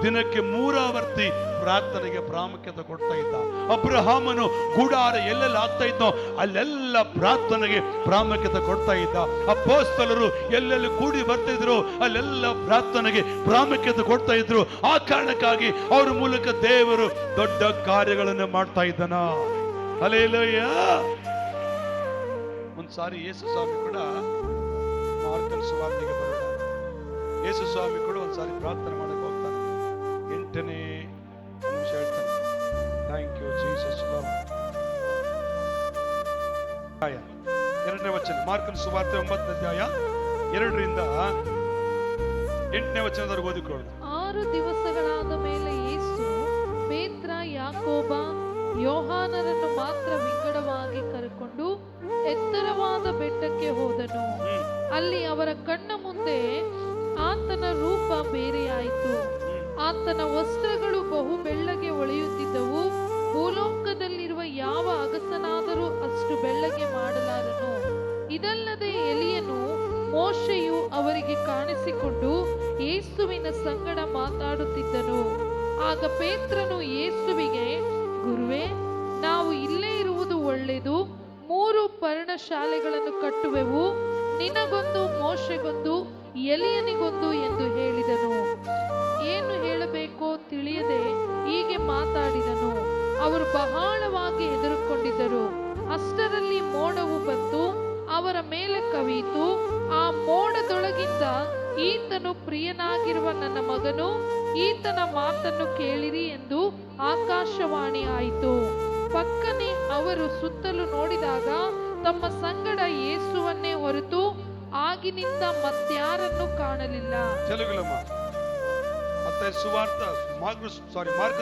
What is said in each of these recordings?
ದಿನಕ್ಕೆ 3 ಆವರ್ತಿ ಪ್ರಾರ್ಥನೆಗೆ ಪ್ರಾಮುಖ್ಯತೆ ಕೊಡ್ತಾ ಇದ್ದ. ಅಬ್ರಹಾಮನು ಗುಡಾರ ಎಲ್ಲೆಲ್ಲ ಆಗ್ತಾ ಇದ್ದೋ ಅಲ್ಲೆಲ್ಲ ಪ್ರಾರ್ಥನೆಗೆ ಪ್ರಾಮುಖ್ಯತೆ ಕೊಡ್ತಾ ಇದ್ದ. ಅಪೊಸ್ತಲರು ಎಲ್ಲೆಲ್ಲಿ ಕೂಡಿ ಬರ್ತಾ ಇದ್ರು ಅಲ್ಲೆಲ್ಲ ಪ್ರಾರ್ಥನೆಗೆ ಪ್ರಾಮುಖ್ಯತೆ ಕೊಡ್ತಾ ಇದ್ರು. ಆ ಕಾರಣಕ್ಕಾಗಿ ಅವ್ರ ಮೂಲಕ ದೇವರು ದೊಡ್ಡ ಕಾರ್ಯಗಳನ್ನು ಮಾಡ್ತಾ ಇದ್ದಾನ. ಹಲ್ಲೆಲೂಯಾ. ಒಂದ್ಸಾರಿ ಯೇಸು ಸ್ವಾಮಿ ಕೂಡ ಮಾರ್ಕನ ಸುವಾರ್ತೆಗೆ ಬರೋಣ. ಯೇಸು ಸ್ವಾಮಿ ಕೂಡ ಒಂದ್ಸಾರಿ ಪ್ರಾರ್ಥನೆ ಮಾಡಕ್ಕೆ ಹೋಗ್ತಾನೆ. 8ನೇ ನಿಮಿಷ ಹೇಳ್ತಾನೆ. Thank you Jesus. 2ನೇ ವಚನ, ಮಾರ್ಕನ ಸುವಾರ್ತೆ 9ನೇ ಅಧ್ಯಾಯ 2ರಿಂದ 8ನೇ ವಚನದವರೆಗೆ ಓದಿಕೊಳ್ಳೋಣ. 6 ದಿವಸಗಳಾದ ಮೇಲೆ ಯೇಸು ಪೇತ್ರ, ಯಾಕೋಬ, ಯೋಹಾನರನ್ನು ಮಾತ್ರ ವಿಂಗಡವಾಗಿ ಕರೆಕೊಂಡು ಎತ್ತರವಾದ ಬೆಟ್ಟಕ್ಕೆ ಹೋದನು. ಅಲ್ಲಿ ಅವರ ಕಣ್ಣ ಮುಂದೆ ಆತನ ರೂಪ ಬೇರೆಯಾಯಿತು. ಆತನ ವಸ್ತ್ರಗಳು ಬಹು ಬೆಳ್ಳಗೆ ಹೊಳೆಯುತ್ತಿದ್ದವು. ಭೂಲೋಕದಲ್ಲಿರುವ ಯಾವ ಅಗಸನಾದರೂ ಅಷ್ಟು ಬೆಳ್ಳಗೆ ಮಾಡಲಾರನು. ಇದಲ್ಲದೆ ಎಲಿಯನು, ಮೋಶೆಯು ಅವರಿಗೆ ಕಾಣಿಸಿಕೊಂಡು ಯೇಸುವಿನ ಸಂಗಡ ಮಾತಾಡುತ್ತಿದ್ದನು. ಆಗ ಪೇತ್ರನು ಯೇಸುವಿಗೆ, ಗುರುವೇ, ನಾವು ಇಲ್ಲೇ ಇರುವುದು ಒಳ್ಳೆಯದು. 3 ಪರ್ಣಶಾಲೆಗಳನ್ನು ಕಟ್ಟುವೆವು, ನಿನಗೊಂದು, ಮೋಶೆಗೊಂದು, ಎಲಿಯನಿಗೊಂದು ಎಂದು ಹೇಳಿದನು. ಏನು ಹೇಳಬೇಕೋ ತಿಳಿಯದೆ ಹೀಗೆ ಮಾತಾಡಿದನು. ಅವರು ಬಹಳವಾಗಿ ಹೆದರಿಕೊಂಡಿದ್ದರು. ಅಷ್ಟರಲ್ಲಿ ಮೋಡವು ಬಂತು, ಅವರ ಮೇಲೆ ಕವಿಯಿತು. ಆ ಮೋಡದೊಳಗಿಂದ, ಈತನು ಪ್ರಿಯನಾಗಿರುವ ನನ್ನ ಮಗನು, ಈತನ ಮಾತನ್ನು ಕೇಳಿರಿ ಎಂದು ಆಕಾಶವಾಣಿ ಆಯಿತು. ಪಕ್ಕನೆ ಅವರು ಸುತ್ತಲೂ ನೋಡಿದಾಗ ತಮ್ಮ ಸಂಗಡ ಯೇಸುವನ್ನೇ ಹೊರತು ಆಗಿನಿಂದ ಮತ್ಯಾರನ್ನು ಕಾಣಲಿಲ್ಲ. మార్కు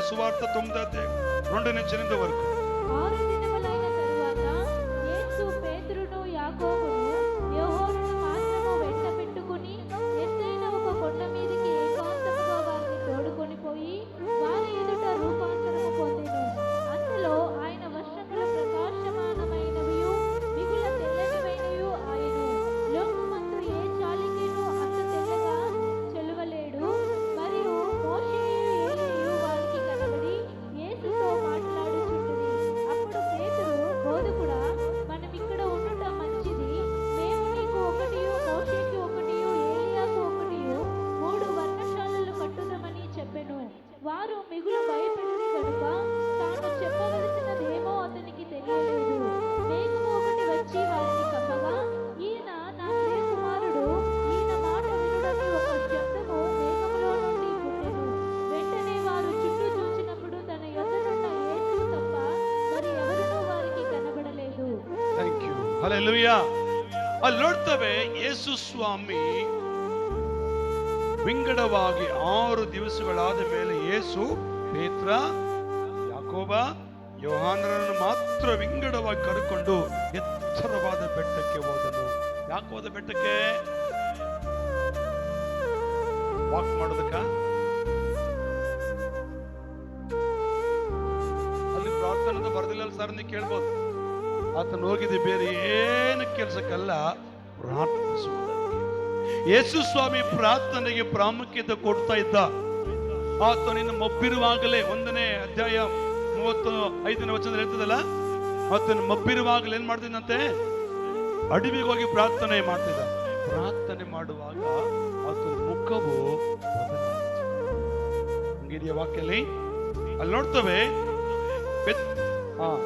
సువార్త 9:2 వరకు. 6 దినములైన తరువాత యేసు పేతురును, యాకోబును, యోహానును మాత్రము వెంట పెట్టుకుని ఎత్తైన ఒక కొండ మీదికి ఏకాంతముగా వారిని తోడుకొని పోయి వారి ఎదుట రూపాంతరము పొందెను. అంతలో ఆయన వస్త్రములు ప్రకాశమానమైనవియు మిగుల తెల్లనివైనవియు ఆయను. లోకమందు ఏ చాలికిను అంత తెల్లగా చెలువలేడు. మరియు మోషేయు, ఏలీయు వారికి కనబడి యేసుతో మాట్లాడుచుండిరి. అప్పుడు పేతురు, బోధకుడా, మనం ఇక్కడ ఉండుట మంచిది. మేము నీకు ఒకటియు, మోషేకి ఒకటియు, ఏలీయాకు ఒకటియు 3 వర్ణశాలలు కట్టుదామని చెప్పెను. వారు మిగులు భయపడిరి గనుక తాను చెప్పవలసినదేమో అతనికి తెలియలేదు. మేఘము ఒకటి వచ్చి వారిని కప్పగా, ఈయన నా ప్రియ కుమారుడు, ఈయన మాట వినుడని ఒక శబ్దము మేఘములో నుండి పుట్టెను. వెంటనే వారు చుట్టూ చూచినప్పుడు తన యొద్దనున్న యేసు తప్ప మరి ఎవరునూ వారికి కనబడలేదు. Thank you. ಹಲ್ಲೆಲೂಯಾ. ಅಲ್ಲಿ ನೋಡ್ತೇವೆ ಯೇಸು ಸ್ವಾಮಿ ವಿಂಗಡವಾಗಿ 6 ದಿವಸಗಳಾದ ಮೇಲೆ ಯೇಸು ಪೇತ್ರ, ಯಾಕೋಬ, ಯೋಹಾನರನ್ನು ಮಾತ್ರ ವಿಂಗಡವಾಗಿ ಕರೆಕೊಂಡು ಎತ್ತರವಾದ ಬೆಟ್ಟಕ್ಕೆ ಹೋದನು. ಯಾಕೆ ಹೋದ ಬೆಟ್ಟಕ್ಕೆ? ವಾಕ್ ಮಾಡೋದಕ್ಕ? ಅಲ್ಲಿ ಪ್ರಾರ್ಥನೆ ಬರ್ದಿಲ್ಲ ಸರ್, ನೀವು ಕೇಳ್ಬೋದು. ಆತನು ಹೋಗಿದ್ದೆ ಬೇರೆ ಏನು ಕೆಲಸಕ್ಕಲ್ಲ, ಪ್ರಾರ್ಥಿಸುವುದಕ್ಕೆ. ಯೇಸು ಸ್ವಾಮಿ ಪ್ರಾರ್ಥನೆಗೆ ಪ್ರಾಮುಖ್ಯತೆ ಕೊಡ್ತಾ ಇದ್ದ. ಆತನಿನ್ನು ಮಬ್ಬಿರುವಾಗಲೇ 1ನೇ ಅಧ್ಯಾಯ 35ನೇ ವಚನ ಹೇಳ್ತದಲ್ಲ, ಆತನು ಮಬ್ಬಿರುವಾಗಲೇ ಏನ್ ಮಾಡ್ತಿದ್ದಂತೆ? ಅಡವಿಗೆ ಹೋಗಿ ಪ್ರಾರ್ಥನೆ ಮಾಡ್ತಿದ್ದ. ಪ್ರಾರ್ಥನೆ ಮಾಡುವಾಗ ಆತನ ಮುಖವು ಹಂಗಿದೆಯ ವಾಕ್ಯಲ್ಲಿ ಅಲ್ಲಿ ನೋಡ್ತೇವೆ.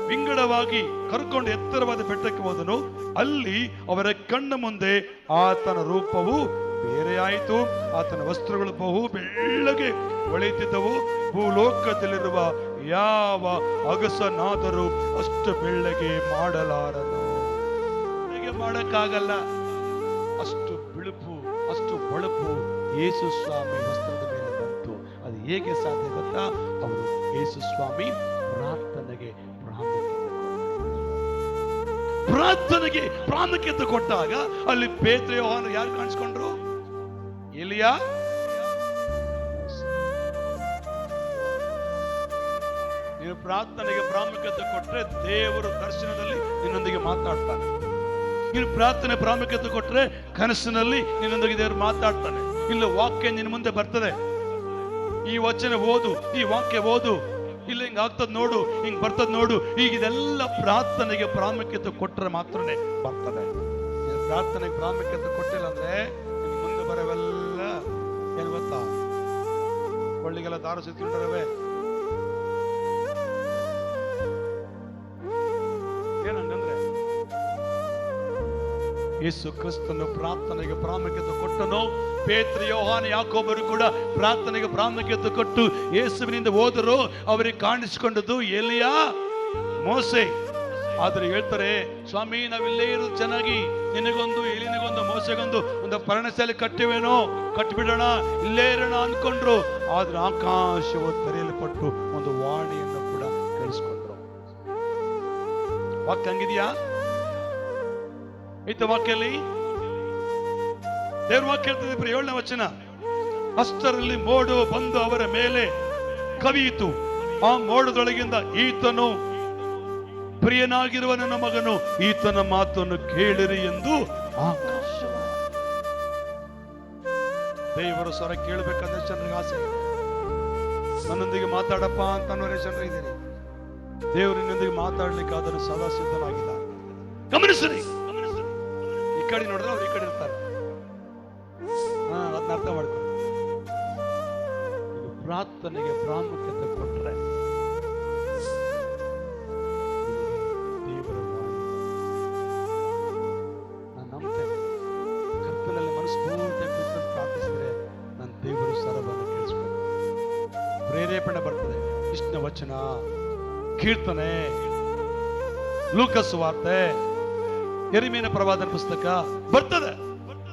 ವಿಂಗಡವಾಗಿ ಕರ್ಕೊಂಡು ಎತ್ತರವಾದ ಬೆಟ್ಟಕ್ಕೆ ಹೋದನು. ಅಲ್ಲಿ ಅವರ ಕಣ್ಣ ಮುಂದೆ ಆತನ ರೂಪವು ಬೇರೆಯಾಯಿತು. ಆತನ ವಸ್ತ್ರಗಳು ಬಹು ಬೆಳ್ಳಗೆ ಹೊಳೆಯುತ್ತಿದ್ದವು. ಭೂಲೋಕದಲ್ಲಿರುವ ಯಾವ ಅಗಸನಾದರೂ ಅಷ್ಟು ಬೆಳ್ಳಗೆ ಮಾಡಲಾರನು. ಬೆಳ್ಳಗೆ ಮಾಡಕ್ಕಾಗಲ್ಲ, ಅಷ್ಟು ಬಿಳುಪು, ಅಷ್ಟು ಹೊಳಪು ಯೇಸು ಸ್ವಾಮಿ ವಸ್ತ್ರದ ಮೇಲೆ ಬಂತು. ಅದು ಹೇಗೆ ಸಾಧ್ಯ ಗೊತ್ತಾ? ಅವರು ಯೇಸು ಸ್ವಾಮಿ ಪ್ರಾರ್ಥನೆಗೆ ಪ್ರಾಮುಖ್ಯತೆ ಕೊಟ್ಟಾಗ ಅಲ್ಲಿ ಪೇತ್ರ, ಯೋಹಾನ ಯಾರು ಕಾಣಿಸ್ಕೊಂಡ್ರು? ಎಲಿಯಾ. ನೀನು ಪ್ರಾರ್ಥನೆಗೆ ಪ್ರಾಮುಖ್ಯತೆ ಕೊಟ್ರೆ ದೇವರು ದರ್ಶನದಲ್ಲಿ ನಿನ್ನೊಂದಿಗೆ ಮಾತಾಡ್ತಾನೆ. ನೀನು ಪ್ರಾರ್ಥನೆ ಪ್ರಾಮುಖ್ಯತೆ ಕೊಟ್ರೆ ಕನಸಿನಲ್ಲಿ ನಿನ್ನೊಂದಿಗೆ ದೇವರು ಮಾತಾಡ್ತಾನೆ. ಇಲ್ಲ ವಾಕ್ಯ ನಿನ್ನ ಮುಂದೆ ಬರ್ತದೆ. ಈ ವಚನ ಓದು, ಈ ವಾಕ್ಯ ಓದು, ಇಲ್ಲ ಹಿಂಗ ಆಗ್ತದ ನೋಡು, ಹಿಂಗ್ ಬರ್ತದ ನೋಡು. ಈಗ ಇದೆಲ್ಲ ಪ್ರಾರ್ಥನೆಗೆ ಪ್ರಾಮುಖ್ಯತೆ ಕೊಟ್ಟರೆ ಮಾತ್ರನೇ ಬರ್ತದೆ. ಪ್ರಾರ್ಥನೆಗೆ ಪ್ರಾಮುಖ್ಯತೆ ಕೊಟ್ಟಿಲ್ಲ ಅಂದ್ರೆ ಮುಂದೆ ಬರವೆಲ್ಲ ಏನ್ ಗೊತ್ತಾ, ಕೊಳ್ಳಿಗೆಲ್ಲ ದಾರ ಸುತ್ತಿಕೊಂಡರವೆ. ಏನಂಗಂದ್ರೆ ಯೇಸು ಕ್ರಿಸ್ತನು ಪ್ರಾರ್ಥನೆಗೆ ಪ್ರಾಮುಖ್ಯತೆ ಕೊಟ್ಟನು. ಪೇತ್ರ, ಯೋಹಾನ, ಯಾಕೋಬರು ಕೂಡ ಪ್ರಾರ್ಥನೆಗೆ ಪ್ರಾಮುಖ್ಯತೆ ಕೊಟ್ಟು ಯೇಸುವಿನಿಂದ ಹೋದರು. ಅವರಿಗೆ ಕಾಣಿಸಿಕೊಂಡದ್ದು ಎಲಿಯ, ಮೋಸೆ. ಆದ್ರೆ ಹೇಳ್ತಾರೆ, ಸ್ವಾಮಿ ನಾವಿಲ್ಲೇ ಇರೋದು ಚೆನ್ನಾಗಿ, ನಿನಗೊಂದು ಎಲಿನಿಗೊಂದು ಮೋಸೆಗೊಂದು ಒಂದು ಪರ್ಣಶಾಲೆ ಕಟ್ಟಿವೇನೋ, ಕಟ್ಟಿಬಿಡೋಣ, ಇಲ್ಲೇ ಇರೋಣ ಅನ್ಕೊಂಡ್ರು. ಆದ್ರೆ ಆಕಾಶವು ತೆರೆಯಲ್ಪಟ್ಟು ಒಂದು ವಾಣಿಯನ್ನು ಕೂಡ ಕೇಳಿಸ್ಕೊಂಡ್ರು. ವಾಕ್ಯ ಹಂಗಿದೆಯಾ? ಐತ ವಾಕ್ಯಲ್ಲಿ ದೇವ್ರ ವಾಕ್ಯ ಹೇಳ್ತದೆ, 7ನೇ ವಚನ. ಅಷ್ಟರಲ್ಲಿ ಮೋಡ ಬಂದು ಅವರ ಮೇಲೆ ಕವಿಯಿತು. ಆ ಮೋಡದೊಳಗಿಂದ ಈತನು ಪ್ರಿಯನಾಗಿರುವ ನನ್ನ ಮಗನು, ಈತನ ಮಾತನ್ನು ಕೇಳಿರಿ ಎಂದು ಆಕಾಶ. ದೇವರ ಸ್ವರ ಕೇಳಬೇಕಂದ್ರೆ ಜನರಿಗೆ ಆಸೆ ಇದೆ. ನನ್ನೊಂದಿಗೆ ಮಾತಾಡಪ್ಪ ಅಂತ ಅನ್ನೋರೇ ಜನರು ಇದ್ದೀರಿ. ದೇವರಿನೊಂದಿಗೆ ಮಾತಾಡ್ಲಿಕ್ಕೆ ಅದನ್ನು ಸದಾ ಸಿದ್ಧನಾಗಿಲ್ಲ. ಗಮನಿಸ್ರಿ, ಈ ಕಡೆ ನೋಡಿದ್ರೆ ಅವ್ರು ಈ ಕಡೆ ಇರ್ತಾರೆ. ಅದನ್ನ ಅರ್ಥ ಮಾಡ್ಕೊಂಡು ಪ್ರಾರ್ಥನೆಗೆ ಪ್ರಾಮುಖ್ಯತೆ ಕೊಟ್ರೆ ದೇವರ ವಾಣಿ. ನಾನು ನಂಬ್ತೇನೆ, ಕರ್ತನಲ್ಲಿ ಮನಸ್ಫೂರ್ತಿಯಾಗಿ ಕೂತ್ಕೊಂಡು ಪ್ರಾರ್ಥಿಸಿದ್ರೆ ನನ್ನ ದೇವರ ಸ್ವರವನ್ನು ಕೇಳಿಸ್ಕೊಂಡು ಪ್ರೇರೇಪಣೆ ಬರ್ತದೆ. ಕೃಷ್ಣ ವಚನ, ಕೀರ್ತನೆ, ಲೂಕಸ್ ವಾರ್ತೆ, ಯೆರೆಮೀಯನ ಪ್ರವಾದನ ಪುಸ್ತಕ ಬರ್ತದೆ.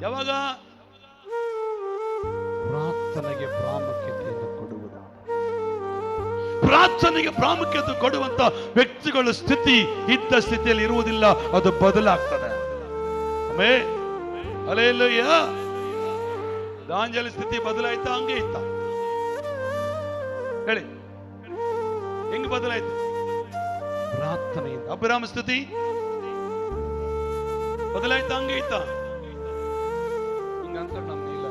ಯಾವಾಗ? ಪ್ರಾರ್ಥನೆಗೆ ಪ್ರಾಮುಖ್ಯತೆಯನ್ನು ಕೊಡುವುದಾದ, ಪ್ರಾರ್ಥನೆಗೆ ಪ್ರಾಮುಖ್ಯತೆ ಕೊಡುವಂತ ವ್ಯಕ್ತಿಗಳ ಸ್ಥಿತಿ ಇದ್ದ ಸ್ಥಿತಿಯಲ್ಲಿ ಇರುವುದಿಲ್ಲ, ಅದು ಬದಲಾಗ್ತದೆ. Amen, hallelujah. ದಾಂಜಲ ಸ್ಥಿತಿ ಬದಲಾಯ್ತಾ? ಹಂಗೆ ಇತ್ತ ಹೇಳಿ, ಹೆಂಗ್ ಬದಲಾಯ್ತು? ಪ್ರಾರ್ಥನೆಯಿಂದ. ಅಬ್ರಾಮ ಸ್ಥಿತಿ ಬದಲಾಯ್ತಾ? ಹಂಗೆ ಇತ್ತ ಹಿಂಗಂತ ನಮ್ಗೆ ಇಲ್ಲ.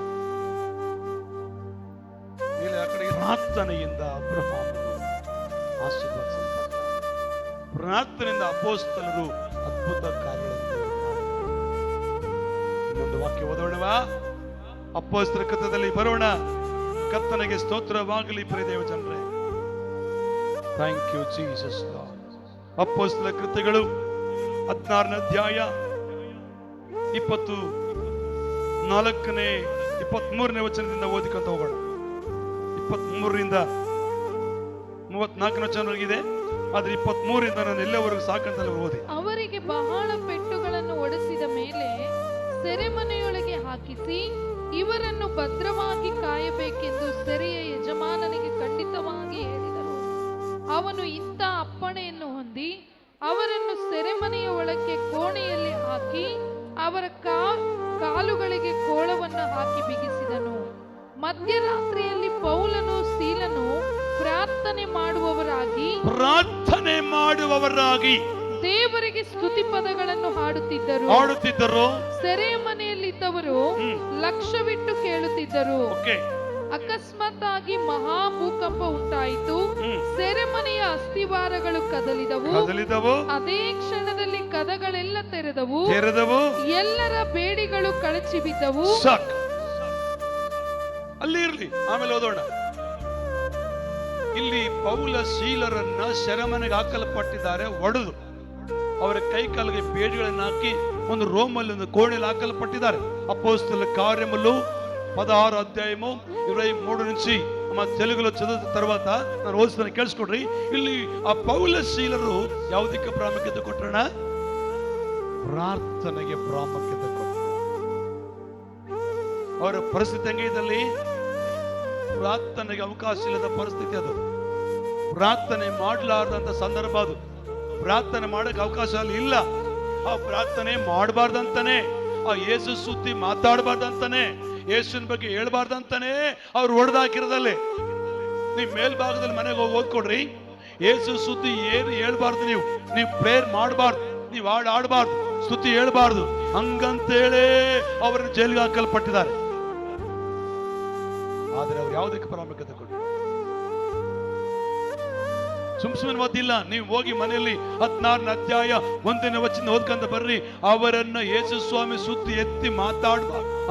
ಆ ಕಡೆಗೆ ಪ್ರಾರ್ಥನೆಯಿಂದ ಅಬ್ರಹಾಮ ಆಶೀರ್ವಾದ, ಪ್ರಾರ್ಥನೆಯಿಂದ ಅಪೊಸ್ತಲರು ಅದ್ಭುತ ಕಾರ್ಯಗಳನ್ನು ಮಾಡಿದರು. ಇನ್ನೊಂದು ವಾಕ್ಯ ಓದೋಣವಾ? ಅಪೊಸ್ತಲರ ಕೃತ್ಯದಲ್ಲಿ ಬರೋಣ. ಕರ್ತನಿಗೆ ಸ್ತೋತ್ರವಾಗಲಿ ಪ್ರಿಯ ದೇವ ಜನರೇ. Thank you Jesus. ಅಪೊಸ್ತಲರ ಕೃತ್ಯಗಳು 16ನೇ ಅಧ್ಯಾಯ 24ನೇ 23ನೇ ವಚನದಿಂದ ಓದಿಕೊಂತ ಹೋಗೋಣ. 23ರಿಂದ 34ನೇ ವಚನವಾಗಿದೆ. ಆದ್ರೆ 23ರಿಂದ ನಾನು ಎಲ್ಲವರೆಗೂ ಸಾಕಂತಲ್ಲಿ ಓದಿ. ಅವರಿಗೆ ಬಹಳ ಪೆಟ್ಟುಗಳನ್ನು ಹೊಡೆಸಿದ ಮೇಲೆ ಸೆರೆಮನೆಯೊಳಗೆ ಹಾಕಿಸಿ ಇವರನ್ನು ಭದ್ರವಾಗಿ ಕಾಯಬೇಕೆಂದು ಸೆರೆಯ ಯಜಮಾನನಿಗೆ ಖಂಡಿತವಾಗಿ ಹೇಳಿದರು. ಅವನು ಇಂಥ ಅಪ್ಪಣೆಯನ್ನು ಹೊಂದಿ ಅವರನ್ನು ಸೆರೆಮನೆಯ ಒಳಕ್ಕೆ ಕೋಣೆಯಲ್ಲಿ ಹಾಕಿ ಅವರ ಕಾಲುಗಳಿಗೆ ಕೋಳವನ್ನು ಹಾಕಿ ಬಿಗಿಸಿದನು. ಮಧ್ಯರಾತ್ರಿಯಲ್ಲಿ ಪೌಲನು ಸೀಲನು ಪ್ರಾರ್ಥನೆ ಮಾಡುವವರಾಗಿ ದೇವರಿಗೆ ಸ್ತುತಿ ಪದಗಳನ್ನು ಹಾಡುತ್ತಿದ್ದರು. ಸೆರೆಮನೆಯಲ್ಲಿದ್ದವರು ಲಕ್ಷ್ಯವಿಟ್ಟು ಕೇಳುತ್ತಿದ್ದರು. ಅಕಸ್ಮಾತ್ ಆಗಿ ಮಹಾ ಭೂಕಂಪ ಉಂಟಾಯಿತು. ಸೆರೆಮನೆಯ ಅಸ್ಥಿವಾರಗಳು ಕದಲಿದವು. ಅದೇ ಕ್ಷಣದಲ್ಲಿ ಕದಗಳೆಲ್ಲ ತೆರೆದವು. ಎಲ್ಲರ ಬೇಡಿಗಳು ಕಳಚಿ ಬಿದ್ದವು. ಅಲ್ಲಿ ಇರ್ಲಿ, ಆಮೇಲೆ ಓದೋಣ. ಇಲ್ಲಿ ಪೌಲ ಶೀಲರನ್ನ ಸೆರೆಮನೆಗೆ ಹಾಕಲ್ಪಟ್ಟಿದ್ದಾರೆ, ಒಡೆದು ಅವರ ಕೈ ಕಾಲಿಗೆ ಬೇಡಿಗಳನ್ನು ಹಾಕಿ ಒಂದು ರೋಮಲ್ಲಿ ಒಂದು ಕೋಣೆಯಲ್ಲಿ ಹಾಕಲ್ಪಟ್ಟಿದ್ದಾರೆ. ಅಪೊಸ್ತಲರ ಕಾರ್ಯములు 16 అధ్యాయము 23 నుంచి ನಮ್ಮ తెలుగులో చదువుతున్న తర్వాత ನಾನು ಓದಿಸ್ತಾನೆ, ಕೇಳಿಸ್ಕೊಡ್ರಿ. ಇಲ್ಲಿ ಆ ಪೌಲ ಶೀಲರು ಯಾವುದಕ್ಕೆ ಪ್ರಾಮುಖ್ಯತೆ ಕೊಟ್ಟರಣ? ಪ್ರಾರ್ಥನೆಗೆ ಪ್ರಾಮುಖ್ಯತೆ ಕೊಟ್ಟರು. ಅವರ ಪರಿಸ್ಥಿತಿ ಹೆಂಗಿದ್ದಲ್ಲಿ ಪ್ರಾರ್ಥನೆಗೆ ಅವಕಾಶ ಇಲ್ಲದ ಪರಿಸ್ಥಿತಿ ಅದು. ಪ್ರಾರ್ಥನೆ ಮಾಡಲಾರ್ದಂತ ಸಂದರ್ಭ ಅದು. ಪ್ರಾರ್ಥನೆ ಮಾಡಕ್ಕೆ ಅವಕಾಶ ಅಲ್ಲಿ ಇಲ್ಲ. ಆ ಪ್ರಾರ್ಥನೆ ಮಾಡಬಾರ್ದಂತಾನೆ, ಆ ಯೇಸು ಸುದ್ದಿ ಮಾತಾಡಬಾರ್ದಂತಾನೆ, ಯೇಸುವಿನ ಬಗ್ಗೆ ಹೇಳ್ಬಾರ್ದಂತಾನೆ ಅವ್ರು ಹೊಡೆದಾಕಿರೋದಲ್ಲಿ. ನೀವು ಮೇಲ್ಭಾಗದಲ್ಲಿ ಮನೆಗೆ ಹೋಗಿ ಓದ್ಕೊಡ್ರಿ. ಯೇಸು ಸುದ್ದಿ ಏನು ಹೇಳ್ಬಾರ್ದು, ನೀವು ಪ್ರೇಯರ್ ಮಾಡಬಾರ್ದು, ನೀವು ಆಡಬಾರ್ದು, ಸ್ತುತಿ ಹೇಳ್ಬಾರ್ದು, ಹಂಗಂತೇಳೇ ಅವರನ್ನು ಜೈಲಿಗೆ ಹಾಕಲ್ಪಟ್ಟಿದ್ದಾರೆ. ಆದ್ರೆ ಅವ್ರು ಯಾವುದಕ್ಕೆ ಪ್ರಾಮುಖ್ಯತೆ ಕೊಟ್ಟರು? ಸುಮ್ಮನೆ ಓದಿಲ್ಲ. ನೀವು ಹೋಗಿ ಮನೆಯಲ್ಲಿ 16ನೇ ಅಧ್ಯಾಯ 1ನೇ ವಚನ ಓದ್ಕೊಂತ ಬರ್ರಿ. ಅವರನ್ನ ಯೇಸು ಸ್ವಾಮಿ ಸುದ್ದಿ ಎತ್ತಿ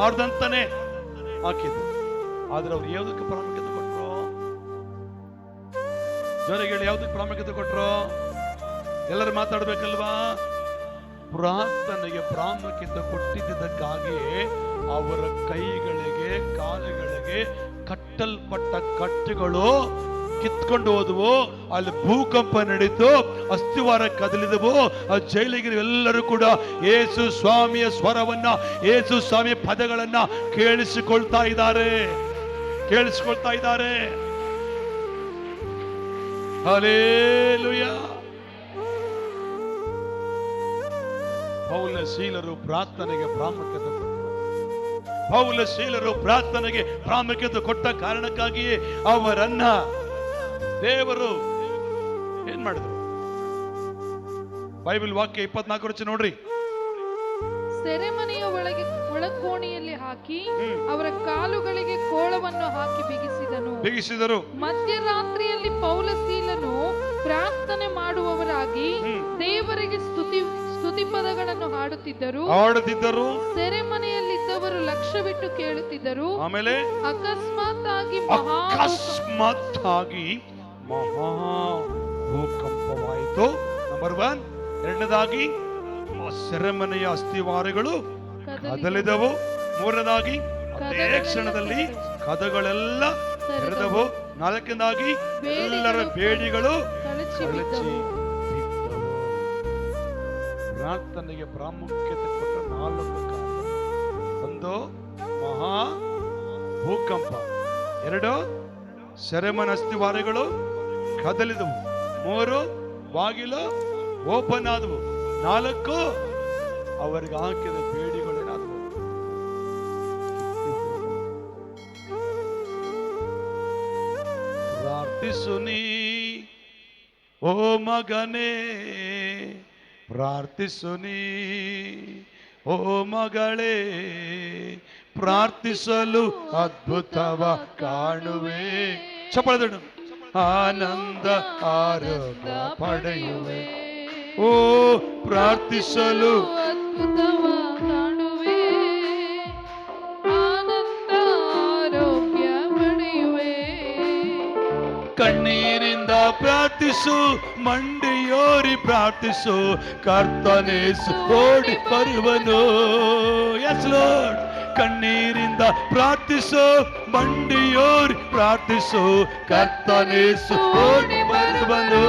ಆಡ್ದಂತಾನೆ ಹಾಕಿದ್ರು. ಆದ್ರೆ ಅವ್ರು ಯಾವುದಕ್ಕೆ ಪ್ರಾಮುಖ್ಯತೆ ಕೊಟ್ರು? ಜೋರಾಗಿ ಹೇಳಿ, ಯಾವುದಕ್ಕೆ ಪ್ರಾಮುಖ್ಯತೆ ಕೊಟ್ರು? ಎಲ್ಲರೂ ಮಾತಾಡ್ಬೇಕಲ್ವಾ? ಪ್ರಾರ್ಥನೆಗೆ ಪ್ರಾಮುಖ್ಯತೆ ಕೊಟ್ಟಿದ್ದಕ್ಕಾಗಿಯೇ ಅವರ ಕೈಗಳಿಗೆ ಕಾಲುಗಳಿಗೆ ಕಟ್ಟಲ್ಪಟ್ಟ ಕಟ್ಟುಗಳು ಕಿತ್ಕೊಂಡು ಹೋದವು. ಅಲ್ಲಿ ಭೂಕಂಪ ನಡೀತು, ಅಸ್ಥಿವಾರ ಕದಲಿದವು. ಆ ಜೈಲಿಗೆ ಎಲ್ಲರೂ ಕೂಡ ಯೇಸು ಸ್ವಾಮಿಯ ಸ್ವರವನ್ನ, ಯೇಸು ಸ್ವಾಮಿಯ ಪದಗಳನ್ನ ಕೇಳಿಸಿಕೊಳ್ತಾ ಇದ್ದಾರೆ. ಹಲ್ಲೆಲೂಯಾ. ಪೌಲಶೀಲರು ಪ್ರಾರ್ಥನೆಗೆ ಪ್ರಾಮುಖ್ಯತೆ ಕೊಟ್ಟ ಕಾರಣಕ್ಕಾಗಿಯೇ ಅವರನ್ನ ದೇವರು ಏನ್ ಮಾಡಿದ್ರು? ಬೈಬಲ್ ವಾಕ್ಯ 24 ನೋಡ್ರಿ. ಸೆರೆಮನೆಯ ಒಳಕೋಣೆಯಲ್ಲಿ ಹಾಕಿ ಅವರ ಕಾಲುಗಳಿಗೆ ಕೋಳವನ್ನು ಹಾಕಿ ಬಿಗಿಸಿದರು. ಮಧ್ಯರಾತ್ರಿಯಲ್ಲಿ ಪೌಲಶೀಲನು ಪ್ರಾರ್ಥನೆ ಮಾಡುವವರಾಗಿ ದೇವರಿಗೆ ಸ್ತುತಿ ಪದಗಳನ್ನು ಹಾಡುತ್ತಿದ್ದರು. ಸೆರೆಮನೆಯಲ್ಲಿದ್ದವರು ಲಕ್ಷ್ಯವಿಟ್ಟು ಕೇಳುತ್ತಿದ್ದರು. ಆಮೇಲೆ ಅಕಸ್ಮಾತ್ ಆಗಿ ಮಹಾ ಭೂಕಂಪವಾಯಿತು. ನಂಬರ್ 1. ಎರಡನೇದಾಗಿ ಸೆರೆಮನೆಯ ಅಸ್ಥಿವಾರಗಳು ಕದಲಿದವು. ಮೂರನೇದಾಗಿ ಅದೇ ಕ್ಷಣದಲ್ಲಿ ಕದಗಳೆಲ್ಲ ತೆರೆದವು. ನಾಲ್ಕನೇದಾಗಿ ಎಲ್ಲರ ಬೇಡಿಗಳು ಕಳಚಿ ಬಿದ್ದವು. ಪ್ರಾರ್ಥನೆಗೆ ಪ್ರಾಮುಖ್ಯತೆ ಕೊಟ್ಟ 4 ಕಾರಣ. 1, ಮಹಾ ಭೂಕಂಪ. 2, ಸೆರೆಮನೆ ಅಸ್ಥಿವಾರಗಳು ಕದಲಿದವು. 3, ಬಾಗಿಲು ಓಪನ್ ಆದವು. 4, ಅವರಿಗೆ ಹಾಕಿದ ಬೇಡಿಗಳೇನಾದವು? ಪ್ರಾರ್ಥಿಸುನಿ ಓ ಮಗನೇ, ಪ್ರಾರ್ಥಿಸುನಿ ಓ ಮಗಳೇ, ಪ್ರಾರ್ಥಿಸಲು ಅದ್ಭುತವ ಕಾಣುವೆ. ಚಪ್ಪಳ ಆನಂದ ಆರೋಗ್ಯ ಪಡೆಯುವೆ. ಓ ಪ್ರಾರ್ಥಿಸಲು ಅದ್ಭುತವ ಕಾಣುವೆ, ಆನಂದ ಆರೋಗ್ಯ ಪಡೆಯುವೆ. ಕಣ್ಣೀರಿಂದ ಪ್ರಾರ್ಥಿಸು, ಮಂಡಿಯೋರಿ ಪ್ರಾರ್ಥಿಸು, ಕರ್ತನೇಸು ಓಡಿ ಬರುವನು. S lord. ಕಣ್ಣೀರಿಂದ ಪ್ರಾರ್ಥಿಸು, ಮಂಡಿಯೋರಿ ಪ್ರಾರ್ಥಿಸು, ಕರ್ತನೇಸು ಓಡಿ ಬರುವನು.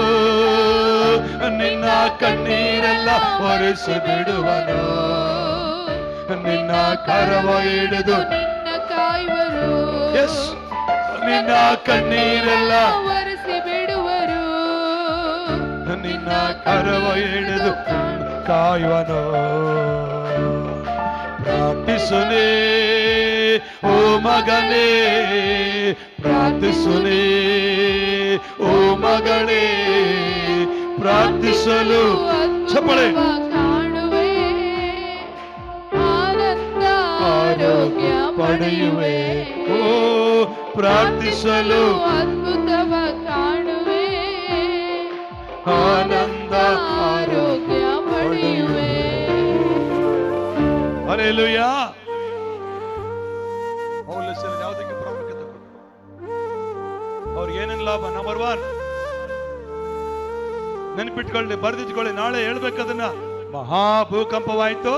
ನಿನ್ನ ಕಣ್ಣೀರೆಲ್ಲ ಒರೆಸಿ ಬಿಡುವನು. ನಿನ್ನ ಕರವ ಹಿಡಿದು ನಿನ್ನ ಕಾಯುವರು. ಎಸ್, ನಿನ್ನ ಕಣ್ಣೀರೆಲ್ಲ ಒರೆಸಿ ಬಿಡುವರು. ನಿನ್ನ ಕರವ ಹಿಡಿದು ಕಾಯುವನು. ಪ್ರಾರ್ಥಿಸುನೇ ಓ ಮಗನೇ, ಪ್ರಾರ್ಥಿಸುನೇ ಓ ಮಗಳೇ, ಪ್ರಾರ್ಥಿಸಲು ಚಪ್ಪಳೆ ಕಾಣುವೆ, ಆನಂದ ಆರೋಗ್ಯ ಪಡೆಯುವೆ. ಓ ಪ್ರಾರ್ಥಿಸಲು ಅದ್ಭುತವ ಕಾಣುವೆ, ಆನಂದ ಆರೋಗ್ಯ ಪಡೆಯುವೆ. ಹಲ್ಲೆಲೂಯಾ. ಪೌಲಶೀಲರು ಯಾವುದಕ್ಕೆ ಪ್ರಾಮುಖ್ಯತೆ ಕೊಟ್ಟರು? ಅವ್ರಿಗೆ ಏನೇನು ಲಾಭ? ನಂಬರ್ 1, ನೆನಪಿಟ್ಕೊಳ್ಳಿ, ಬರೆದಿಟ್ಕೊಳ್ಳಿ, ನಾಳೆ ಹೇಳ್ಬೇಕದನ್ನ. ಮಹಾ ಭೂಕಂಪವಾಯಿತು.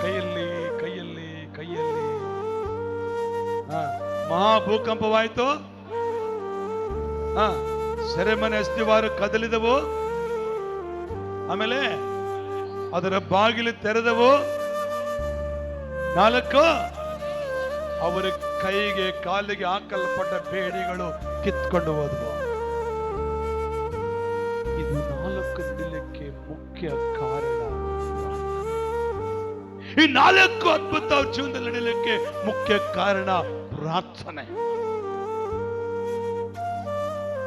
ಕೈಯಲ್ಲಿ ಕೈಯಲ್ಲಿ ಕೈಯಲ್ಲಿ ಮಹಾ ಭೂಕಂಪವಾಯಿತು. ಸೆರೆಮನೆ ಅಸ್ಥಿವಾರ ಕದಲಿದವು. ಆಮೇಲೆ ಅದರ ಬಾಗಿಲು ತೆರೆದವು. 4, ಅವರ ಕೈಗೆ ಕಾಲಿಗೆ ಹಾಕಲ್ಪಟ್ಟ ಬೇಡಿಗಳು ಕಿತ್ಕೊಂಡು ಹೋದವು. ಇದು 4 ನಡಿಲಿಕ್ಕೆ ಮುಖ್ಯ ಕಾರಣ. ಈ 4 ಅದ್ಭುತ ಜೀವನದಲ್ಲಿ ನಡೀಲಿಕ್ಕೆ ಮುಖ್ಯ ಕಾರಣ ಪ್ರಾರ್ಥನೆ.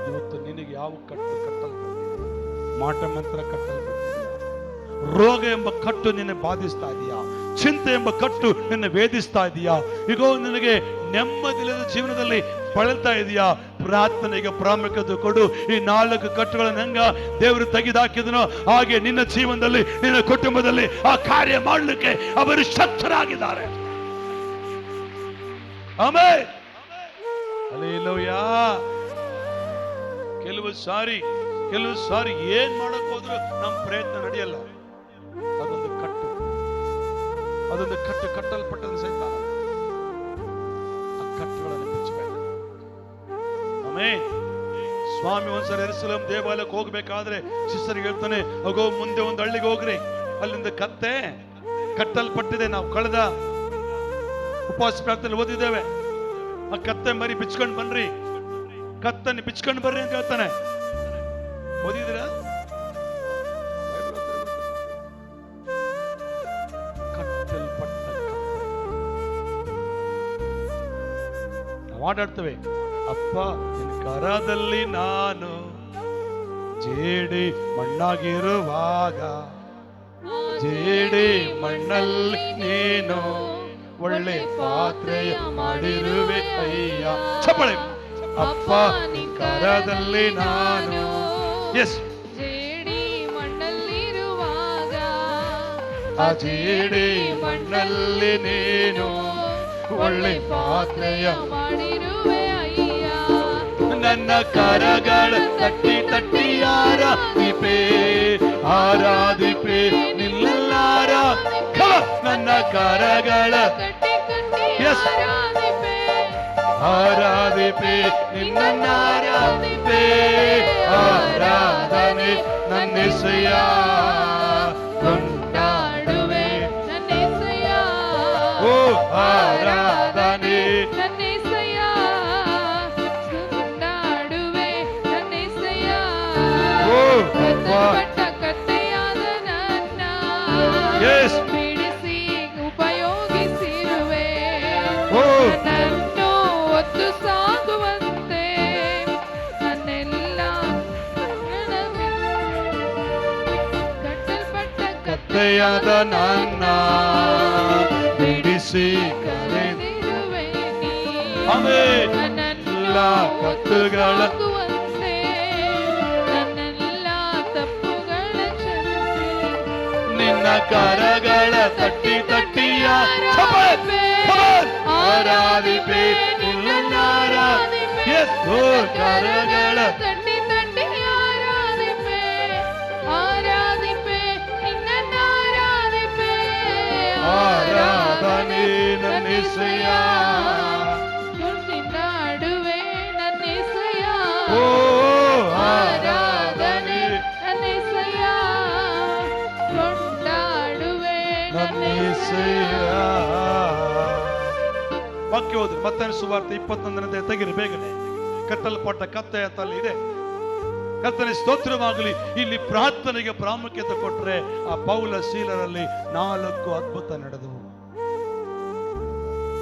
ಇವತ್ತು ನಿನಗೆ ಯಾವ ಕಟ್ಟು ಕಟ್ಟಲ್ಪಟ್ಟಿದೆ? ಮಾಟ ಮಂತ್ರ ಕಟ್ಟಲ್ಪಟ್ಟಿದೆಯಾ? ರೋಗ ಎಂಬ ಕಟ್ಟು ನಿನ್ನೆ ಬಾಧಿಸ್ತಾ ಇದೆಯಾ? ಚಿಂತೆ ಎಂಬ ಕಟ್ಟು ನಿನ್ನೆ ವೇಧಿಸ್ತಾ ಇದೆಯಾ? ಈಗ ನಿನಗೆ ನೆಮ್ಮದಿಲ್ಲದ ಜೀವನದಲ್ಲಿ ಬಳಲ್ತಾ ಇದೆಯಾ? ಪ್ರಾರ್ಥನೆಗೆ ಪ್ರಾಮುಖ್ಯತೆ ಕೊಡು. ಈ 4 ಕಟ್ಟುಗಳನ್ನು ಹೆಂಗ ದೇವರು ತೆಗೆದುಹಾಕಿದನೋ ಹಾಗೆ ನಿನ್ನ ಜೀವನದಲ್ಲಿ, ನಿನ್ನ ಕುಟುಂಬದಲ್ಲಿ ಆ ಕಾರ್ಯ ಮಾಡಲಿಕ್ಕೆ ಅವರು ಶಕ್ತರಾಗಿದ್ದಾರೆ. ಆಮೆನ್. ಹಲ್ಲೆಲೂಯಾ. ಕೆಲವು ಸಾರಿ ಏನ್ ಮಾಡಕ್ ಹೋದ್ರು ನಮ್ಮ ಪ್ರಯತ್ನ ನಡೆಯಲ್ಲ. ಅದೊಂದು ಕಟ್ಟು ಕಟ್ಟಲ್ಪಟ್ಟದ ಸೈತಾನ. ಆ ಕಟ್ಟುಗಳನ್ನು ಬಿಚ್ಚಬೇಕು. ಆಮೆನ್. ಸ್ವಾಮಿ ಒಂದ್ಸರಿ ಯೆರೂಸಲೇಮ್ ದೇವಾಲಯಕ್ಕೆ ಹೋಗ್ಬೇಕಾದ್ರೆ ಶಿಷ್ಯರಿಗೆ ಹೇಳ್ತಾನೆ, ಹೋಗೋ ಮುಂದೆ ಒಂದು ಹಳ್ಳಿಗೆ ಹೋಗ್ರಿ, ಅಲ್ಲಿಂದ ಕತ್ತೆ ಕಟ್ಟಲ್ಪಟ್ಟಿದೆ. ನಾವು ಕಳೆದ ಉಪವಾಸ ಪ್ರಾರ್ಥನೆ ಓದಿದ್ದೇವೆ. ಆ ಕತ್ತೆ ಮರಿ ಬಿಚ್ಕೊಂಡು ಬನ್ರಿ, ಕತ್ತನ್ನು ಬಿಚ್ಕೊಂಡು ಬರ್ರಿ ಅಂತ ಹೇಳ್ತಾನೆ. ಓದಿದ್ದೀರಾ? ಕಟ್ಟಲ್ಪಟ್ಟ ಕತ್ತೆ. ನಾವು ಆಟಾಡ್ತೇವೆ, ಅಪ್ಪ ನಿನ್ನ ಕರದಲ್ಲಿ ನಾನು ಜೇಡಿ ಮಣ್ಣಾಗಿರುವಾಗ, ಜೇಡಿ ಮಣ್ಣಲ್ಲಿ ನೀನು ಒಳ್ಳೆ ಪಾತ್ರೆಯ ಮಾಡಿರುವೆ ಅಯ್ಯ. ಚಪ್ಪಳೆ. ಅಪ್ಪ ನಿನ್ನ ಕರದಲ್ಲಿ ನಾನು, ಎಸ್, ಜೇಡಿ ಮಣ್ಣಲ್ಲಿರುವಾಗ, ಆ ಜೇಡಿ ಮಣ್ಣಲ್ಲಿ ನೀನು ಒಳ್ಳೆ ಪಾತ್ರೆಯ ಮಾಡಿರುವೆ ಅಯ್ಯ. ನನ್ನ ಕರಗಳ ತಟ್ಟಿ ತಟ್ಟಿ ಆರಾಧಿಪೆ ನಿಲ್ಲಾರ. ನನ್ನ ಕರಗಳ ಕಟ್ಟಿ ಕಟ್ಟಿ Yes. ಆರಾಧಿಪೆ ನಿನ್ನ ಆರಾಧಿಪೆ. ಆರಾಧನೆ ನನ್ನೆಸೆಯ ಕೊಂಡಾಡುವೆ ನನ್ನೇಸಯ್ಯ. ಓ ಆರಾಧನೆ ನನ್ನೇಸಯ್ಯ ಕೊಂಡಾಡುವೆ ನನ್ನೇಸಯ್ಯ. ಓ ಕತ್ತಲ್ಪಟ್ಟ ಕತ್ತೆಯಾದ ನನ್ನ Yes. ಬಿಡಿಸಿ ಉಪಯೋಗಿಸಿರುವೆ. ಓ ನನ್ನನ್ನು ಒತ್ತು ಸಾಗುವಂತೆ ನನ್ನೆಲ್ಲ ಕಟ್ಟಲ್ಪಟ್ಟ ಕತ್ತೆಯಾದ ನನ್ನ ಬಿಡಿಸಿ ಕರೆದಿರುವೆ ನೀ. ಆಮೆನ್. ನನ್ನನ್ನು ಎಲ್ಲ ಕತ್ತುಗಳ ಸಾಗುವಂತೆ ನನ್ನೆಲ್ಲ ತಪ್ಪುಗಳ ಕ್ಷಮಿಸಿ. ನಿನ್ನ ಕರಗಳ ತಟ್ಟಿ ತಟ್ಟಿಯ ಆರಾಧಿಪೆ ನಿನ್ನ ಆರಾಧಿಪೆ. ಎಸ್, ಓ ಕರಗಳ ತಟ್ಟಿ ತಟ್ಟಿ ಆರಾಧಿಪೆ ಆರಾಧಿಪೆ ನಿನ್ನನ್ನು ಆರಾಧಿಪೆ. ಆರಾಧನೆ ನನ್ನೆಸೆಯ. ಕೊಂಡಾಡುವೆ ನನ್ನೇಸಯ್ಯ. ಓ ಆರಾಧನೆ ನನ್ನೇಸಯ್ಯ. ಕೊಂಡಾಡುವೆ ನನ್ನೆಸೆಯ. ವಾಕ್ಯ ಹೋದ್ರೆ ಮತ್ತೆ ಸುವಾರ್ತೆ 21 ತೆಗಿರಿ ಬೇಗನೆ. ಕಟ್ಟಲ್ಪಟ್ಟ ಕತ್ತೆ ಅಂತ ಅಲ್ಲಿ ಇದೆ. ಕರ್ತನೆ ಸ್ತೋತ್ರವಾಗಲಿ. ಇಲ್ಲಿ ಪ್ರಾರ್ಥನೆಗೆ ಪ್ರಾಮುಖ್ಯತೆ ಕೊಟ್ಟರೆ ಆ ಪೌಲ ಶೀಲರಲ್ಲಿ 4 ಅದ್ಭುತ ನಡೆದವು.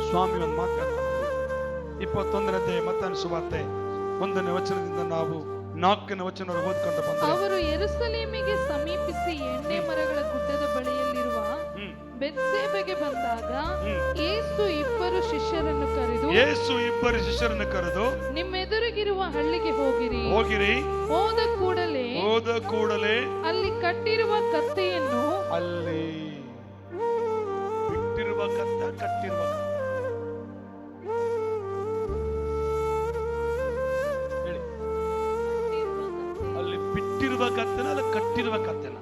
ಸ್ವಾಮಿ ಒಂದು ಮಾತಾಡ್ತಾರೆ. 21 ಮತ್ತಾಯನ ಸುವಾರ್ತೆ 1ನೇ ವಚನದಿಂದ ನಾವು 4ನೇ ವಚನ ಓದ್ಕೊಂಡು ಬಂದರೆ, ಅವರು ಯೆರೂಸಲೇಮಿಗೆ ಸಮೀಪಿಸಿ ಎಣ್ಣೆ ಮರಗಳ ಗುಡ್ಡದ ಬಳಿಯಲ್ಲಿರುವ ಬೆತ್ಸೇಬೆಗೆ ಬಂದಾಗ ಯೇಸು ಇಬ್ಬರು ಶಿಷ್ಯರನ್ನು ಕರೆದು ನಿಮ್ಮೆದುರಿಗಿರುವ ಹಳ್ಳಿಗೆ ಹೋಗಿರಿ. ಹೋದ ಕೂಡಲೇ ಅಲ್ಲಿ ಕಟ್ಟಿರುವ ಕತ್ತೆಯನ್ನು, ಅಲ್ಲಿ ಬಿಟ್ಟಿರುವ ಕತ್ತೆ, ಕಟ್ಟಿರುವ ಹೇಳಿ, ಅಲ್ಲಿ ಬಿಟ್ಟಿರುವ ಕತ್ತೆನ ಅಲ್ಲಿ ಕಟ್ಟಿರುವ ಕತ್ತೆನ?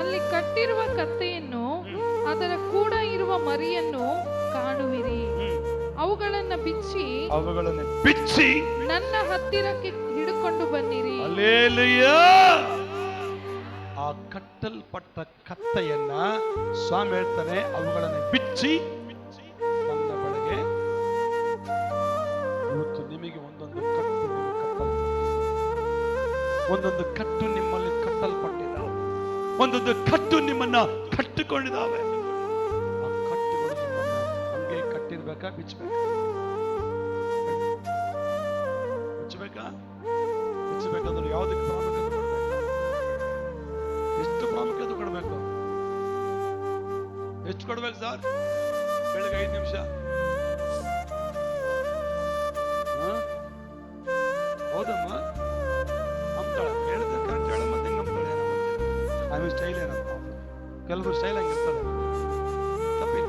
ಅಲ್ಲಿ ಕಟ್ಟಿರುವ ಕತ್ತೆಯನ್ನು ಅದರ ಕೂಡ ಇರುವ ಮರಿಯನ್ನು ಕಾಣುವಿರಿ. ಅವುಗಳನ್ನು ಬಿಚ್ಚಿ ನನ್ನ ಹತ್ತಿರಕ್ಕೆ ಹಿಡ್ಕೊಂಡು ಬನ್ನಿರಿ. ಹಲ್ಲೆಲೂಯಾ. ಆ ಕಟ್ಟಲ್ಪಟ್ಟ ಕತ್ತೆಯನ್ನ ಸ್ವಾಮಿ ಹೇಳ್ತಾನೆ, ಅವುಗಳನ್ನು ಬಿಚ್ಚಿ ನನ್ನ ಬಳಿಗೆ. ಇವತ್ತು ನಿಮಗೆ ಒಂದೊಂದು ಕಟ್ಟು ನಿಮ್ಮಲ್ಲಿ ಕಟ್ಟಲ್ಪಟ್ಟಿದ್ದಾವೆ. ಒಂದೊಂದು ಕಟ್ಟು ನಿಮ್ಮನ್ನ ಕಟ್ಟಿಕೊಂಡಿದ್ದಾವೆ. ಆ ಕಟ್ಟುಗಳು ನಿಮ್ಮನ್ನ ಹಂಗೆ ಕಟ್ಟಿರ್ಬೇಕಾ, ಬಿಚ್ಚಬೇಕಾದ್ರೆ ಯಾವುದಕ್ಕೆ ಪ್ರಾಮುಖ್ಯತೆ ಕೊಡಬೇಕು? ಎಷ್ಟು ಪ್ರಾಮುಖ್ಯತೆ ಕೊಡಬೇಕು? ಎಷ್ಟು ಕೊಡ್ಬೇಕು ಸರ್? ಬೆಳಗ್ಗೆ 5 ನಿಮಿಷ ಕೆಲವರು ಸ್ಟೈಲ್ ಹಂಗಿರ್ತದೆ. ತಪ್ಪಿಲ್ಲ.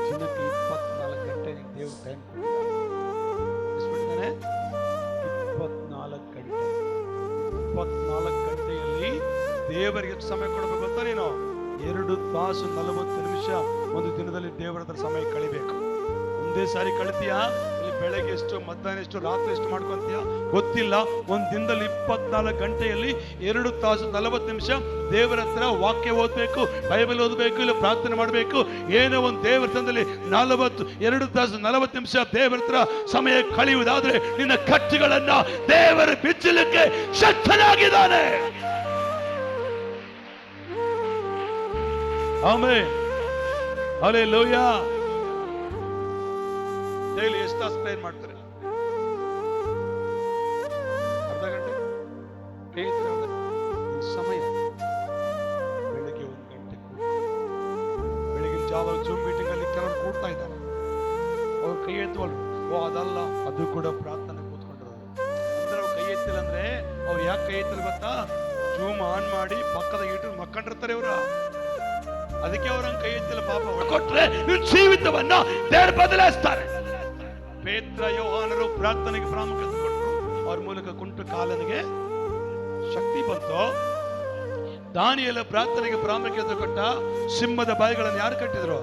ದಿನಕ್ಕೆ 24 ಗಂಟೆ ದೇವ್ರ ಟೈಮ್ ಕೊಟ್ಟಿದ್ದಾನೆ. 24 ಗಂಟೆ. 24 ಗಂಟೆಯಲ್ಲಿ ದೇವರಿಗೆ ಎಷ್ಟು ಸಮಯ ಕೊಡಬೇಕು ಗೊತ್ತಾ ನೀನು? 2 ತಾಸು 40 ನಿಮಿಷ ಒಂದು ದಿನದಲ್ಲಿ ದೇವರ ಹತ್ರ ಸಮಯ ಕಳಿಬೇಕು. ಒಂದೇ ಸಾರಿ ಕಳಿತೀಯಾ? ಇಲ್ಲಿ ಬೆಳಗ್ಗೆ ಎಷ್ಟು, ಮಧ್ಯಾಹ್ನ ಎಷ್ಟು, ರಾತ್ರಿ ಎಷ್ಟು ಮಾಡ್ಕೊಂತೀಯ ಗೊತ್ತಿಲ್ಲ. ಒಂದು ದಿನದಲ್ಲಿ 24 ಗಂಟೆಯಲ್ಲಿ 2 ತಾಸು 40 ನಿಮಿಷ ದೇವರ ಹತ್ರ ವಾಕ್ಯ ಓದಬೇಕು, ಬೈಬಲ್ ಓದಬೇಕು, ಇಲ್ಲ ಪ್ರಾರ್ಥನೆ ಮಾಡಬೇಕು. ಏನೋ ಒಂದು ದೇವರ ತಂದಲ್ಲಿ 2 ತಾಸು 40 ನಿಮಿಷ ದೇವರ ಹತ್ರ ಸಮಯ ಕಳೆಯುವುದಾದ್ರೆ ನಿನ್ನ ಕಟ್ಟುಗಳನ್ನ ದೇವರ ಬಿಚ್ಚಲಿಕ್ಕೆ ಶಕ್ತನಾಗಿದ್ದಾನೆ. ಆಮೆನ್. ಹಲ್ಲೆಲೂಯಾ. ಡೈಲಿ ಎಷ್ಟು ತಾಸು ಪ್ರೇಯರ್ ಮಾಡ್ತಾರೆ? ಅರ್ಧ ಗಂಟೆ. ಸಮಯ ಬೆಳಿಗ್ಗೆ 1 ಗಂಟೆ. ಬೆಳಿಗಿನ ಜಾವ ಜೂಮ್ ಮೀಟಿಂಗ್ ಅಲ್ಲಿ ಕೆಲವರು ಕೂಡ್ತಾ ಇದ್ದಾರೆ. ಅವ್ರು ಕೈ ಎತ್ತುವಲ್ರು. ಓ ಅದಲ್ಲ, ಅದು ಕೂಡ ಪ್ರಾರ್ಥನೆ ಕೂತ್ಕೊಂಡಿರೋದು. ಅಂದ್ರೆ ಅವ್ರು ಕೈ ಎತ್ತಿಲ್ಲ ಅಂದ್ರೆ ಅವ್ರು ಯಾಕೆ ಕೈ ಎತ್ತಲ್ಲ ಗೊತ್ತಾ? ಜೂಮ್ ಆನ್ ಮಾಡಿ ಪಕ್ಕದ ಇಟ್ಟು ಮಕ್ಕಂಡಿರ್ತಾರೆ ಇವ್ರ. ಅದಕ್ಕೆ ಅವ್ರಂಗೆ ಕೈ ಎತ್ತಿಲ್ಲ. ಪಾಪ ಕೊಟ್ರೆ ಜೀವಿತವನ್ನ ದೇವರು ಬದಲಾಯಿಸ್ತಾರೆ. ಪೇತ್ರ ಯೋಹಾನರು ಪ್ರಾರ್ಥನೆಗೆ ಪ್ರಾಮುಖ್ಯತೆ ಕೊಟ್ಟರು. ಅವ್ರ ಮೂಲಕ ಕುಂಟು ಕಾಲನಿಗೆ ಶಕ್ತಿ ಬಂತು. ದಾನಿಯೇಲ ಪ್ರಾರ್ಥನೆಗೆ ಪ್ರಾಮುಖ್ಯತೆ ಕೊಟ್ಟ. ಸಿಂಹದ ಬಾಯಿಗಳನ್ನು ಯಾರು ಕಟ್ಟಿದ್ರು?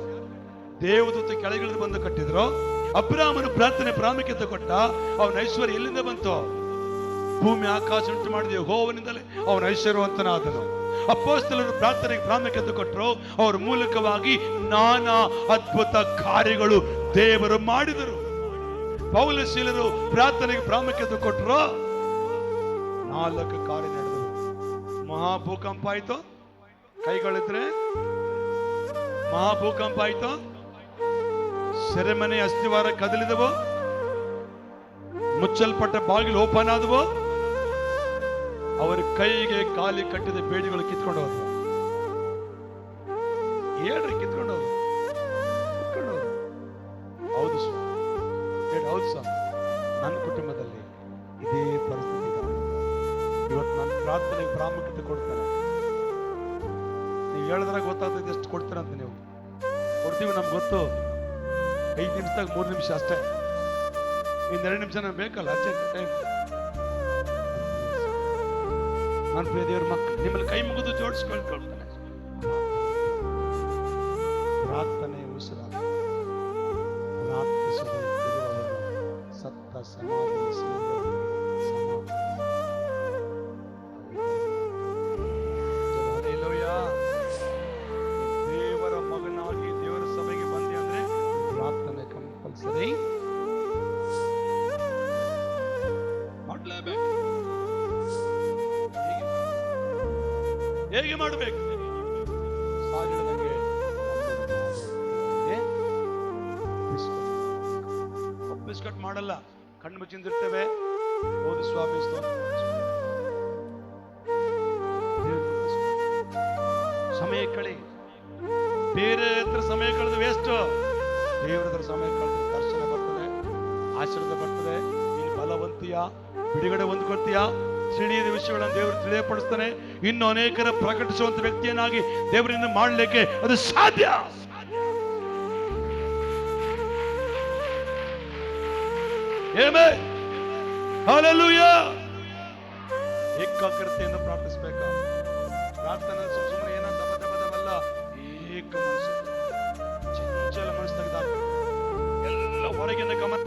ದೇವದೂತ ಕೆಳಗಿಳಿದು ಬಂದು ಕಟ್ಟಿದ್ರು. ಅಬ್ರಾಮನು ಪ್ರಾರ್ಥನೆ ಪ್ರಾಮುಖ್ಯತೆ ಕೊಟ್ಟ. ಅವನ ಐಶ್ವರ್ಯ ಎಲ್ಲಿಂದ ಬಂತು? ಭೂಮಿ ಆಕಾಶ ಉಂಟು ಮಾಡಿದ ಯೆಹೋವನಿಂದಲೇ ಅವನ ಐಶ್ವರ್ಯವಂತನಾದನು. ಅಪೊಸ್ತಲರು ಪ್ರಾರ್ಥನೆಗೆ ಪ್ರಾಮುಖ್ಯತೆ ಕೊಟ್ಟರು. ಅವರ ಮೂಲಕವಾಗಿ ನಾನಾ ಅದ್ಭುತ ಕಾರ್ಯಗಳು ದೇವರು ಮಾಡಿದರು. ಪೌಲಶೀಲರು ಪ್ರಾರ್ಥನೆಗೆ ಪ್ರಾಮುಖ್ಯತೆ ಕೊಟ್ಟರು. 4 ಕಾರ್ಯ ನಡೆದವು. ಮಹಾಭೂಕಂಪ ಆಯ್ತು, ಕೈಗಳಿದ್ರೆ ಮಹಾಭೂಕಂಪ ಆಯ್ತು. ಸೆರೆಮನೆ ಅಸ್ಥಿವಾರ ಕದಲಿದವು. ಮುಚ್ಚಲ್ಪಟ್ಟ ಬಾಗಿಲು ಓಪನ್ ಆದವು. ಅವರ ಕೈಗೆ ಕಾಲಿ ಕಟ್ಟಿದ ಬೇಡಿಗಳು ಕಿತ್ಕೊಂಡು ಹೋದ್ರು. ಹೇಳ್ರಿ, ಕಿತ್ಕೊಂಡು ಹೋದ್ರು. ಹೌದು ಸ್ವಾಮಿ, ಹೌದು ಸ್ವಾಮಿ, ನನ್ನ ಕುಟುಂಬದಲ್ಲಿ ಇದೇ ಪರಿಸ್ಥಿತಿ ಇದೆ. ಇವತ್ತು ನನ್ನ ಪ್ರಾರ್ಥನೆಗೆ ಪ್ರಾಮುಖ್ಯತೆ ಕೊಡ್ತಾನೆ. ನೀವು ಹೇಳಿದ್ರೆ ಗೊತ್ತಾಗ್ತದೆ ಎಷ್ಟು ಕೊಡ್ತೀರಂತ. ನೀವು ಕೊಡ್ತೀವಿ, ನಮ್ಗೆ ಗೊತ್ತು. 5 ನಿಮಿಷದಾಗ 3 ನಿಮಿಷ ಅಷ್ಟೇ. ಇನ್ನು 2 ನಿಮಿಷ ನಮ್ಗೆ ಬೇಕಲ್ಲ, ಅರ್ಜೆಂಟ್ ಟೈಮ್. ನನ್ನ ಪ್ರಿಯ ದೇವ್ರ ಮಕ್ಕಳು, ನಿಮ್ಮಲ್ಲಿ ಕೈ ಮುಗಿದು ಜೋಡಿಸ್ಕೊಳ್ತಾನೆ. ಪ್ರಾರ್ಥನೆ ಉಸಿರಾಟ. ಪ್ರಾರ್ಥಿಸದೆ ಸತ್ತ ಸಮಾಧಿ ದೇವರ ಮಗನಾಗಿ ದೇವರ ಸಭೆಗೆ ಬಂದೆ ಅಂದ್ರೆ ಪ್ರಾರ್ಥನೆ ಕಂಪಲ್ಸರಿ ಮಾಡಲೇಬೇಕು. ಹೇಗೆ ಮಾಡಬೇಕು? ಬಿಸ್ಕಟ್ ಮಾಡಲ್ಲ, ಕಣ್ಣು ಮುಚ್ಚಿಂದಿರ್ತೇವೆ. ಹೌದು ಸ್ವಾಮಿ, ಸಮಯ ಕಳಿ. ಬೇರೆ ಹತ್ರ ಸಮಯ ಕಳೆದು ವೇಸ್ಟ್. ದೇವರ ಹತ್ರ ಸಮಯ ಕಳೆದ್ರೆ ದರ್ಶನ ಬರ್ತದೆ, ಆಶೀರ್ವಾದ ಬರ್ತದೆ. ನೀನು ಬಲವಂತೀಯ, ಬಿಡುಗಡೆ ಹೊಂದ್ಕೊಳ್ತೀಯ, ತಿಳಿಯದ ವಿಷಯಗಳನ್ನು ದೇವರು ತಿಳಿಯಪಡಿಸ್ತಾನೆ. ಇನ್ನು ಅನೇಕರ ಪ್ರಕಟಿಸುವಂತ ವ್ಯಕ್ತಿಯನ್ನಾಗಿ ದೇವರಿಂದ ಮಾಡಲಿಕ್ಕೆ ಅದು ಸಾಧ್ಯ. ಆಮೆನ್. ಹಲ್ಲೆಲೂಯಾ. ಏಕಾಗ್ರತೆಯಿಂದ ಪ್ರಾರ್ಥಿಸಬೇಕ. ಪ್ರಾರ್ಥನೆ ಸುಮ್ಮನೆ ಏನೋ ದಬದಬದವಲ್ಲ. ಏಕ ಮನಸ್ಸು, ಚಂಚಲ ಮನಸ್ಸು ತೆಗೆದಾಗ ಎಲ್ಲ ಹೊರಗಿನ ಗಮನ